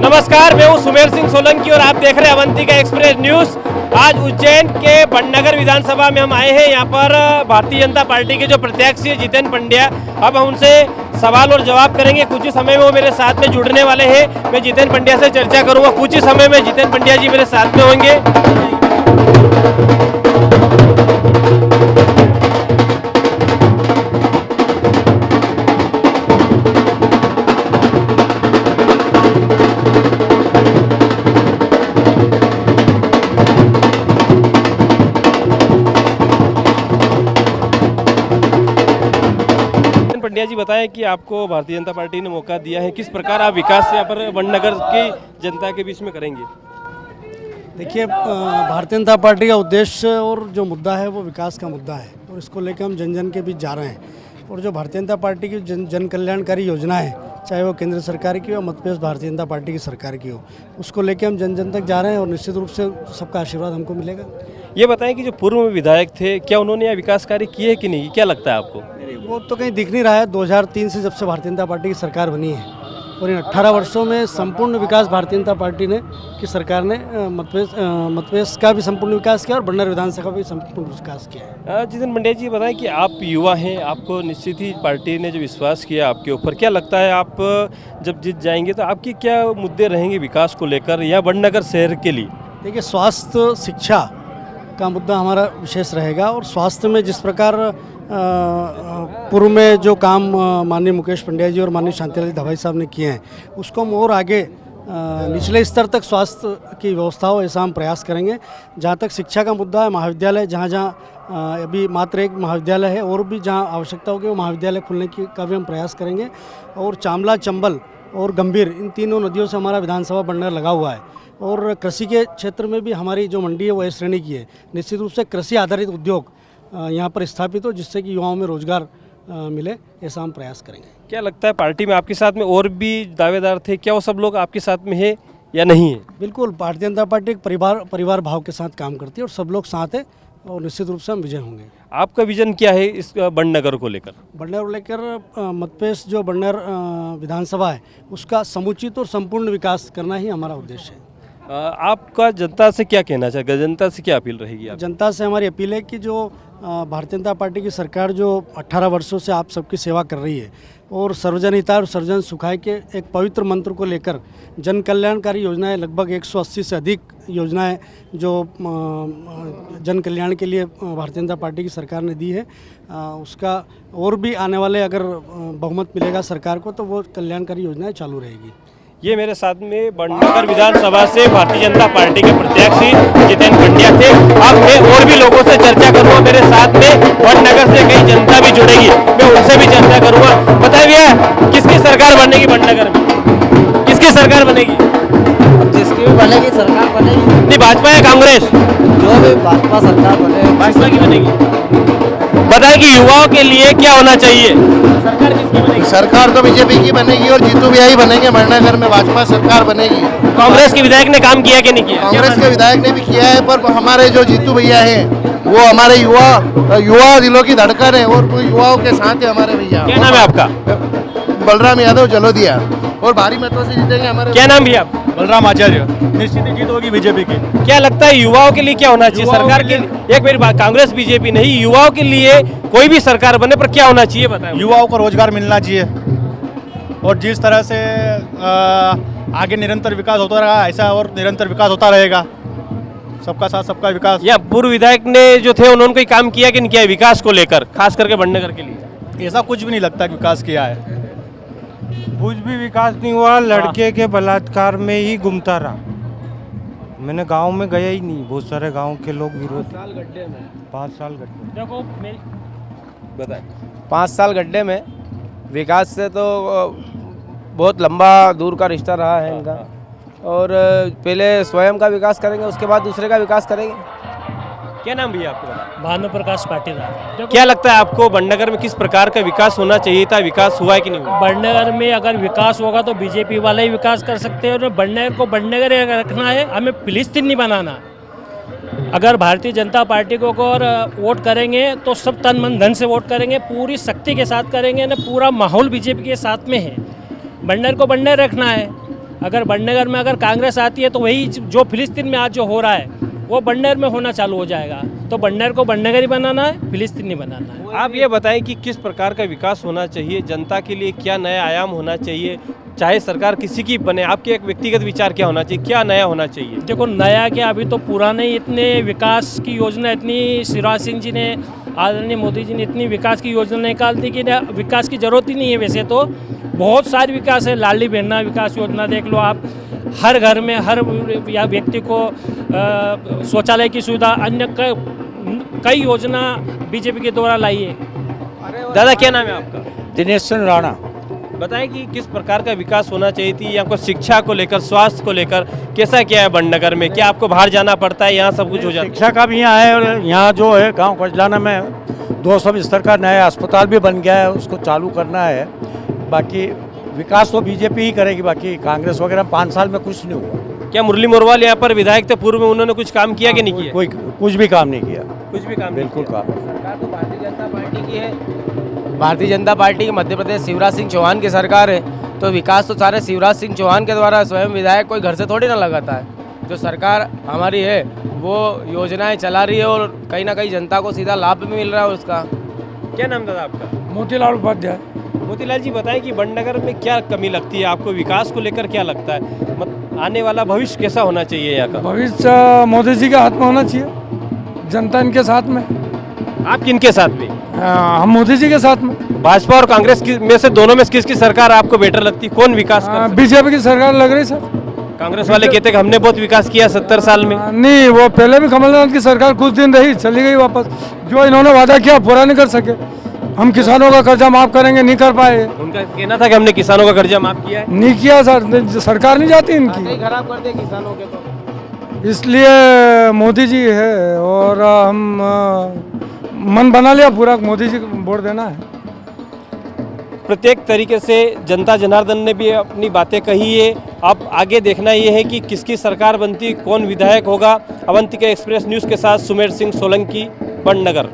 नमस्कार, मैं हूं सुमेर सिंह सोलंकी और आप देख रहे हैं अवंतिका एक्सप्रेस न्यूज। आज उज्जैन के बननगर विधानसभा में हम आए हैं। यहाँ पर भारतीय जनता पार्टी के जो प्रत्याशी है जितेन पंड्या, अब हम उनसे सवाल और जवाब करेंगे। कुछ ही समय में वो मेरे साथ में जुड़ने वाले हैं। मैं जितेन पंड्या से चर्चा करूंगा। कुछ ही समय में जितेन पंड्या जी मेरे साथ में होंगे। पंड्या जी, बताएं कि आपको भारतीय जनता पार्टी ने मौका दिया है, किस प्रकार आप विकास यहाँ पर बननगर की जनता के बीच में करेंगे? देखिए, भारतीय जनता पार्टी का उद्देश्य और जो मुद्दा है वो विकास का मुद्दा है और इसको लेकर हम जन जन के बीच जा रहे हैं। और जो भारतीय जनता पार्टी की जन कल्याणकारी योजना है, चाहे वो केंद्र सरकार की हो, मध्यप्रदेश भारतीय जनता पार्टी की सरकार की हो, उसको लेकर हम जन जन तक जा रहे हैं और निश्चित रूप से सबका आशीर्वाद हमको मिलेगा। ये बताएं कि जो पूर्व में विधायक थे, क्या उन्होंने यह विकास कार्य किए कि नहीं, क्या लगता है आपको? वो तो कहीं दिख नहीं रहा है। 2003 से जब से भारतीय जनता पार्टी की सरकार बनी है और इन 18 वर्षों में संपूर्ण विकास भारतीय जनता पार्टी ने की सरकार ने मध्यप्रदेश का भी संपूर्ण विकास किया और बननगर विधानसभा का भी संपूर्ण विकास किया है। जितेन पंड्या जी, बताएं कि आप युवा हैं, आपको निश्चित ही पार्टी ने जो विश्वास किया आपके ऊपर, क्या लगता है आप जब जीत जाएंगे तो आपके क्या मुद्दे रहेंगे विकास को लेकर या बननगर शहर के लिए? देखिए, स्वास्थ्य शिक्षा का मुद्दा हमारा विशेष रहेगा और स्वास्थ्य में जिस प्रकार पूर्व में जो काम माननीय मुकेश पंड्या जी और माननीय शांतिलाल दवाई साहब ने किए हैं, उसको हम और आगे निचले स्तर तक स्वास्थ्य की व्यवस्था हो, ऐसा हम प्रयास करेंगे। जहाँ तक शिक्षा का मुद्दा है, महाविद्यालय जहाँ जहाँ अभी मात्र एक महाविद्यालय है और भी जहाँ आवश्यकता होगी वो महाविद्यालय खुलने का भी हम प्रयास करेंगे। और चामला, चंबल और गंभीर, इन तीनों नदियों से हमारा विधानसभा बननगर लगा हुआ है। और कृषि के क्षेत्र में भी हमारी जो मंडी है वो ए श्रेणी की है। निश्चित रूप से कृषि आधारित उद्योग यहाँ पर स्थापित हो जिससे कि युवाओं में रोजगार मिले, ऐसा हम प्रयास करेंगे। क्या लगता है पार्टी में आपके साथ में और भी दावेदार थे, क्या वो सब लोग आपके साथ में है या नहीं है? बिल्कुल, भारतीय जनता पार्टी एक परिवार भाव के साथ काम करती है और सब लोग साथ हैं और निश्चित रूप से हम विजय होंगे। आपका विजन क्या है इस बननगर को लेकर? बननगर को लेकर मध्यप्रदेश जो बननगर विधानसभा है उसका समुचित और संपूर्ण विकास करना ही हमारा उद्देश्य है। आपका जनता से क्या कहना चाहिए, जनता से क्या अपील रहेगी? जनता से हमारी अपील है कि जो भारतीय जनता पार्टी की सरकार जो 18 वर्षों से आप सबकी सेवा कर रही है और सर्वजन हिताय और सर्वजन सुखाय के एक पवित्र मंत्र को लेकर जन कल्याणकारी योजनाएं, लगभग 180 से अधिक योजनाएं जो जन कल्याण के लिए भारतीय जनता पार्टी की सरकार ने दी है, उसका और भी आने वाले अगर बहुमत मिलेगा सरकार को तो वो कल्याणकारी योजनाएं चालू रहेगी। ये मेरे साथ में बननगर विधानसभा से भारतीय जनता पार्टी के प्रत्याशी जितेन पंड्या थे। अब मैं और भी लोगों से चर्चा करूंगा। मेरे साथ में बननगर से कई जनता भी जुड़ेगी, मैं उनसे भी चर्चा करूंगा। बताइए भैया, किसकी सरकार बनेगी बननगर में? किसकी सरकार बनेगी? जिसकी भी बनेगी सरकार बनेगी। नहीं, भाजपा या कांग्रेस? जो भी भाजपा सरकार बने, भाजपा की बनेगी। बताएं कि युवाओं के लिए क्या होना चाहिए? सरकार किसकी बनेगी? सरकार तो बीजेपी की बनेगी और जीतू भैया ही बनेंगे। बननगर में भाजपा सरकार बनेगी। कांग्रेस के विधायक ने काम किया कि नहीं किया? कांग्रेस के विधायक ने भी किया है, पर हमारे जो जीतू भैया हैं वो हमारे युवा दिलों की धड़कन है और वो युवाओं के साथ है हमारे भैया। क्या नाम है आपका? बलराम यादव जलोदिया, और भारी मतों से जीतेंगे हमारे। क्या नाम भैया? बलराम आचार्य। निश्चित ही जीत होगी बीजेपी की। क्या लगता है युवाओं के लिए क्या होना चाहिए सरकार के लिए? एक मेरी बात, कांग्रेस बीजेपी नहीं, युवाओं के लिए कोई भी सरकार बने पर क्या होना चाहिए बताएं? युवाओं को रोजगार मिलना चाहिए और जिस तरह से आगे निरंतर विकास होता रहा ऐसा और निरंतर विकास होता रहेगा। सबका साथ सबका विकास। या पूर्व विधायक ने जो थे उन्होंने कोई काम किया कि नहीं किया विकास को लेकर, खास करके बननगर के लिए? ऐसा कुछ भी नहीं लगता कि विकास किया है। कुछ भी विकास नहीं हुआ, लड़के के बलात्कार में ही घूमता रहा। मैंने गांव में गया ही नहीं, बहुत सारे गांव के लोग विरोध। 5 साल गड्ढे। देखो बताए 5 साल गड्ढे में विकास से तो बहुत लंबा दूर का रिश्ता रहा है इनका। और पहले स्वयं का विकास करेंगे, उसके बाद दूसरे का विकास करेंगे। क्या नाम भैया आपका? भानु प्रकाश पाटीदार। क्या लगता है आपको बननगर में किस प्रकार का विकास होना चाहिए था, विकास हुआ है कि नहीं हुआ? बननगर में अगर विकास होगा तो बीजेपी वाले ही विकास कर सकते हैं और बननगर को बननगर रखना है, हमें फिलिस्तीन नहीं बनाना। अगर भारतीय जनता पार्टी को अगर वोट करेंगे तो सब तन मन धन से वोट करेंगे, पूरी शक्ति के साथ करेंगे ना, पूरा माहौल बीजेपी के साथ में है। बननगर को बननगर रखना है अगर बड़नगर में अगर कांग्रेस आती है तो वही जो फिलिस्तीन में आज जो हो रहा है वो बड़नगर में होना चालू हो जाएगा। तो बड़नगर को बड़नगर ही बनाना है, फिलिस्तीन नहीं बनाना है। आप ये बताएं कि किस प्रकार का विकास होना चाहिए, जनता के लिए क्या नया आयाम होना चाहिए, चाहे सरकार किसी की बने, आपके एक व्यक्तिगत विचार क्या होना चाहिए, क्या नया होना चाहिए? देखो नया क्या, अभी तो पुराने ही इतने विकास की योजना, इतनी शिवराज सिंह जी ने, आदरणीय मोदी जी ने इतनी विकास की योजना निकाल दी कि विकास की जरूरत ही नहीं है। वैसे तो बहुत सारी विकास है, लाडली बहना विकास योजना देख लो आप, हर घर में हर व्यक्ति को शौचालय की सुविधा, अन्य कई योजना बीजेपी के द्वारा लाई है। दादा क्या नाम है आपका? दिनेश चंद्र राणा। बताएं कि किस प्रकार का विकास होना चाहिए थी, यहाँ को शिक्षा को लेकर, स्वास्थ्य को लेकर कैसा क्या है बड़नगर में? क्या आपको बाहर जाना पड़ता है, यहाँ सब कुछ हो जाता है? शिक्षा का भी यहाँ है, और यहाँ जो है गांव कचलाना में 200 बिस्तर का नया अस्पताल भी बन गया है, उसको चालू करना है। बाकी विकास तो बीजेपी ही करेगी, बाकी कांग्रेस वगैरह 5 साल में कुछ नहीं हुआ। क्या मुरली मोरवाल यहाँ पर विधायक थे पूर्व में, उन्होंने कुछ काम किया कि नहीं किया? कोई कुछ भी काम नहीं किया, कुछ भी काम बिल्कुल काम। सरकार तो भारतीय जनता पार्टी की है, भारतीय जनता पार्टी की मध्य प्रदेश शिवराज सिंह चौहान की सरकार है, तो विकास तो सारे शिवराज सिंह चौहान के द्वारा, स्वयं विधायक कोई घर से थोड़ी ना लगाता है। जो सरकार हमारी है वो योजनाएं चला रही है और कहीं ना कहीं जनता को सीधा लाभ भी मिल रहा है उसका। क्या नाम दादा आपका? मोतीलाल उपाध्याय। मोतीलाल जी बताएं कि बड़नगर में क्या कमी लगती है आपको, विकास को लेकर क्या लगता है, आने वाला भविष्य कैसा होना चाहिए यहाँ का? भविष्य मोदी जी के हाथ में होना चाहिए, जनता इनके साथ में। आप किनके साथ में? हम मोदी जी के साथ में। भाजपा और कांग्रेस में से दोनों में किसकी सरकार आपको बेटर लगती है, कौन विकास कर सकता है? बीजेपी की सरकार लग रही सर। कांग्रेस वाले कहते हैं कि हमने बहुत विकास किया 70 साल में। नहीं, वो पहले भी कमलनाथ की सरकार कुछ दिन रही, चली गई वापस। जो इन्होंने वादा किया पूरा नहीं कर सके। हम किसानों का कर्जा माफ करेंगे, नहीं कर पाए। उनका कहना था कि हमने किसानों का कर्जा माफ किया है। नहीं किया सर, सरकार नहीं जाती इनकी, खराब कर दे किसानों के तो। इसलिए मोदी जी है, और हम मन बना लिया पूरा मोदी जी को वोट देना है। प्रत्येक तरीके से जनता जनार्दन ने भी अपनी बातें कही है। अब आगे देखना ये है कि किसकी सरकार बनती, कौन विधायक होगा। अवंतिका एक्सप्रेस न्यूज़ के साथ सुमेर सिंह सोलंकी, बड़नगर।